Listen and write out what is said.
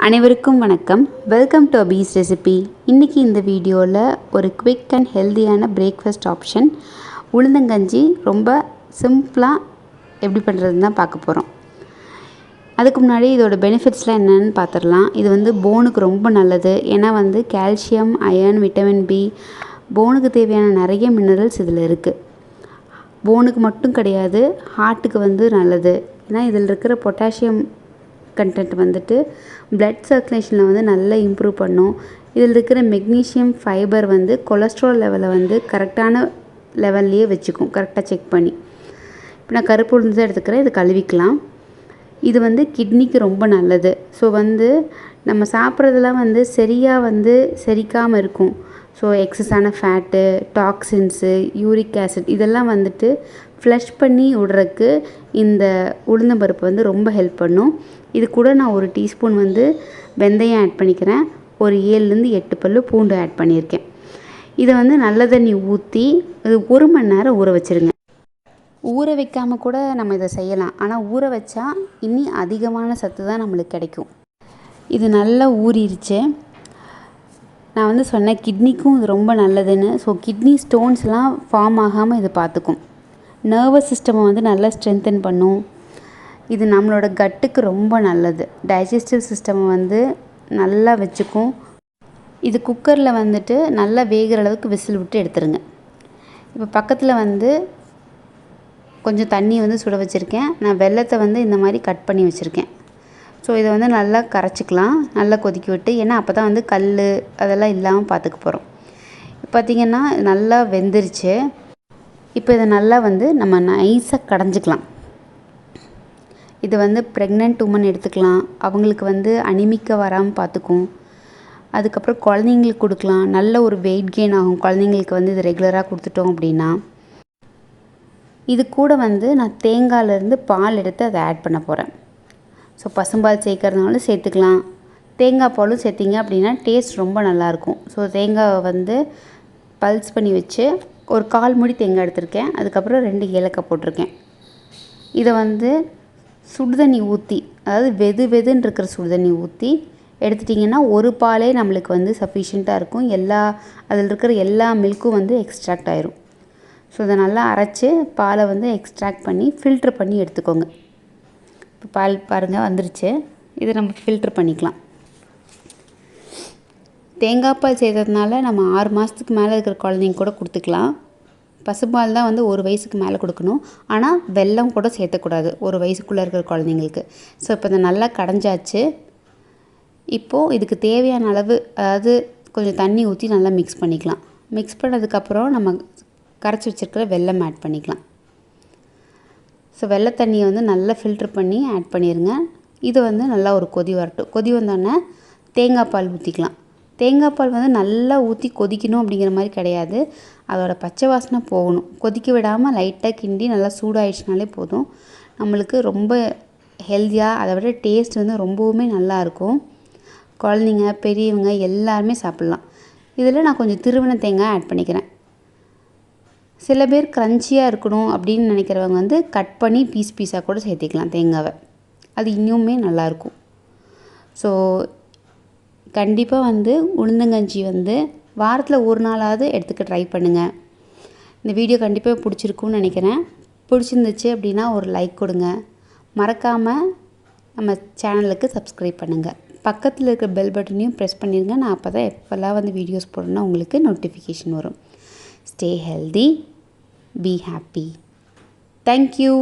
அனைவருக்கும் வணக்கம். Welcome to அபீஸ் ரெசிபி. இன்றைக்கி இந்த வீடியோவில் ஒரு குவிக் அண்ட் ஹெல்தியான பிரேக்ஃபாஸ்ட் ஆப்ஷன் உளுந்தங்கஞ்சி ரொம்ப சிம்பிளாக எப்படி பண்ணுறதுன்னு தான் பார்க்க போகிறோம். அதுக்கு முன்னாடி இதோட பெனிஃபிட்ஸ்லாம் என்னென்னு பார்த்துடலாம். இது போனுக்கு ரொம்ப நல்லது. ஏன்னா கால்சியம், அயர்ன், விட்டமின் பி, போனுக்கு தேவையான நிறைய மினரல்ஸ் இதில் இருக்குது. போனுக்கு மட்டும் கிடையாது, ஹார்ட்டுக்கு நல்லது. ஏன்னா இதில் இருக்கிற பொட்டாசியம் கண்டென்ட் பிளட் சர்க்குலேஷனில் நல்லா இம்ப்ரூவ் பண்ணும். இதில் இருக்கிற மெக்னீஷியம் ஃபைபர் கொலஸ்ட்ரால் லெவலை கரெக்டான லெவல்லையே வச்சுக்கும், கரெக்டாக செக் பண்ணி. இப்போ நான் கருப்பு உளுந்து தான் எடுத்துக்கிறேன். இது கழுவிக்கலாம். இது கிட்னிக்கு ரொம்ப நல்லது. ஸோ நம்ம சாப்பிட்றதெல்லாம் சரியாக செரிக்காமல் இருக்கும். ஸோ எக்ஸஸான ஃபேட்டு, டாக்ஸின்ஸு, யூரிக் ஆசிட் இதெல்லாம் ஃப்ளஷ் பண்ணி விடுறதுக்கு இந்த உளுந்தம்பருப்பு ரொம்ப ஹெல்ப் பண்ணும். இது கூட நான் ஒரு டீஸ்பூன் வெந்தயம் ஆட் பண்ணிக்கிறேன். ஒரு 7லேருந்து 8 பல்லு பூண்டு ஆட் பண்ணியிருக்கேன். இதை நல்ல தண்ணி ஊற்றி இது 1 மணி நேரம் ஊற வச்சுருங்க. ஊற வைக்காமல் கூட நம்ம இதை செய்யலாம். ஆனால் ஊற வச்சா இன்னி அதிகமான சத்து தான் நம்மளுக்கு கிடைக்கும். இது நல்லா ஊறிடுச்சு. நான் சொன்னேன் கிட்னிக்கும் இது ரொம்ப நல்லதுன்னு. ஸோ கிட்னி ஸ்டோன்ஸ்லாம் ஃபார்ம் ஆகாமல் இது பார்த்துக்கும். நர்வஸ் சிஸ்டமை நல்லா ஸ்ட்ரென்தன் பண்ணும். இது நம்மளோட கட்டுக்கு ரொம்ப நல்லது. டைஜஸ்டிவ் சிஸ்டமை நல்லா வச்சுக்கும். இது குக்கரில் நல்லா வேகிற அளவுக்கு விசில் விட்டு எடுத்துருங்க. இப்போ பக்கத்தில் கொஞ்சம் தண்ணி சுட வச்சுருக்கேன். நான் வெல்லத்தை இந்த மாதிரி கட் பண்ணி வச்சுருக்கேன். ஸோ இதை நல்லா கரைச்சிக்கலாம், நல்லா கொதிக்க விட்டு. ஏன்னா அப்போ தான் கல் அதெல்லாம் இல்லாமல் பார்த்துக்க போகிறோம். பார்த்திங்கன்னா நல்லா வெந்துருச்சு. இப்போ இதை நல்லா நம்ம நைஸாக கடைஞ்சிக்கலாம். இது ப்ரெக்னென்ட் உமன் எடுத்துக்கலாம். அவங்களுக்கு அனிமிக்காக வராமல் பார்த்துக்கும். அதுக்கப்புறம் குழந்தைங்களுக்கு கொடுக்கலாம். நல்ல ஒரு வெயிட் கெயின் ஆகும் குழந்தைங்களுக்கு இது ரெகுலராக கொடுத்துட்டோம் அப்படின்னா. இது கூட நான் தேங்காயிலேருந்து பால் எடுத்து அதை ஆட் பண்ண போகிறேன். ஸோ பசும்பால் சேர்க்கறதுனால சேர்த்துக்கலாம். தேங்காய் பாலும் சேர்த்திங்க அப்படின்னா டேஸ்ட் ரொம்ப நல்லாயிருக்கும். ஸோ தேங்காவை பல்ஸ் பண்ணி வச்சு ஒரு 1/4 மூடி தேங்காய் எடுத்திருக்கேன். அதுக்கப்புறம் 2 ஏலக்காய் போட்டிருக்கேன். இதை சுடுதண்ணி ஊற்றி, அதாவது வெதுன்னு இருக்கிற சுடுதண்ணி ஊற்றி எடுத்துட்டிங்கன்னா ஒரு பாலே நம்மளுக்கு சஃபிஷியண்ட்டாக இருக்கும். அதில் இருக்கிற எல்லா மில்க்கும் எக்ஸ்ட்ராக்ட் ஆயிரும். ஸோ இதை நல்லா அரைச்சி பாலை எக்ஸ்ட்ராக்ட் பண்ணி ஃபில்ட்ரு பண்ணி எடுத்துக்கோங்க. இப்போ பால் பாருங்கள் வந்துருச்சு. இதை நம்ம ஃபில்ட்ரு பண்ணிக்கலாம். தேங்காய் பால் செய்கிறதுனால நம்ம 6 மாதத்துக்கு மேலே இருக்கிற குழந்தைங்க கூட கொடுத்துக்கலாம். பசும்பால் தான் 1 வயசுக்கு மேலே கொடுக்கணும். ஆனால் வெல்லம் கூட சேர்த்தக்கூடாது 1 வயசுக்குள்ளே இருக்கிற குழந்தைங்களுக்கு. ஸோ இப்போ இதை நல்லா கடைஞ்சாச்சு. இப்போது இதுக்கு தேவையான அளவு, அதாவது கொஞ்சம் தண்ணி ஊற்றி நல்லா மிக்ஸ் பண்ணிக்கலாம். மிக்ஸ் பண்ணதுக்கப்புறம் நம்ம கரைச்சி வச்சுருக்கிற வெல்லம் ஆட் பண்ணிக்கலாம். ஸோ வெள்ளை தண்ணியை நல்லா ஃபில்ட்ரு பண்ணி ஆட் பண்ணிடுங்க. இது நல்லா ஒரு கொதி வரட்டும். கொதி வந்தோடனே தேங்காய் பால் ஊற்றிக்கலாம். தேங்காய் பால் நல்லா ஊற்றி கொதிக்கணும் அப்படிங்கிற மாதிரி கிடையாது. அதோட பச்சை வாசனை போகணும். கொதிக்க விடாமல் லைட்டாக கிண்டி நல்லா சூடாயிடுச்சுனாலே போதும். நம்மளுக்கு ரொம்ப ஹெல்த்தியாக, அதை விட டேஸ்ட் ரொம்பவுமே நல்லாயிருக்கும். குழந்தைங்க, பெரியவங்க எல்லாருமே சாப்பிட்லாம். இதில் நான் கொஞ்சம் திருவின தேங்காய் ஆட் பண்ணிக்கிறேன். சில பேர் க்ரன்ச்சியாக இருக்கணும் அப்படின்னு நினைக்கிறவங்க கட் பண்ணி பீஸாக கூட சேர்த்திக்கலாம் தேங்காவை. அது இன்னுமே நல்லாயிருக்கும். ஸோ கண்டிப்பாக உளுந்தங்கஞ்சி வாரத்தில் ஒரு நாளாவது எடுத்துக்க ட்ரை பண்ணுங்கள். இந்த வீடியோ கண்டிப்பாக பிடிச்சிருக்குன்னு நினைக்கிறேன். பிடிச்சிருந்துச்சு அப்படின்னா ஒரு லைக் கொடுங்க. மறக்காமல் நம்ம சேனலுக்கு சப்ஸ்கிரைப் பண்ணுங்கள். பக்கத்தில் இருக்க பெல் பட்டனையும் ப்ரெஸ் பண்ணிடுங்க. நான் அப்போ தான் எப்போல்லாம் வீடியோஸ் போடணும்னா உங்களுக்கு நோட்டிஃபிகேஷன் வரும். Stay healthy, be happy. Thank you.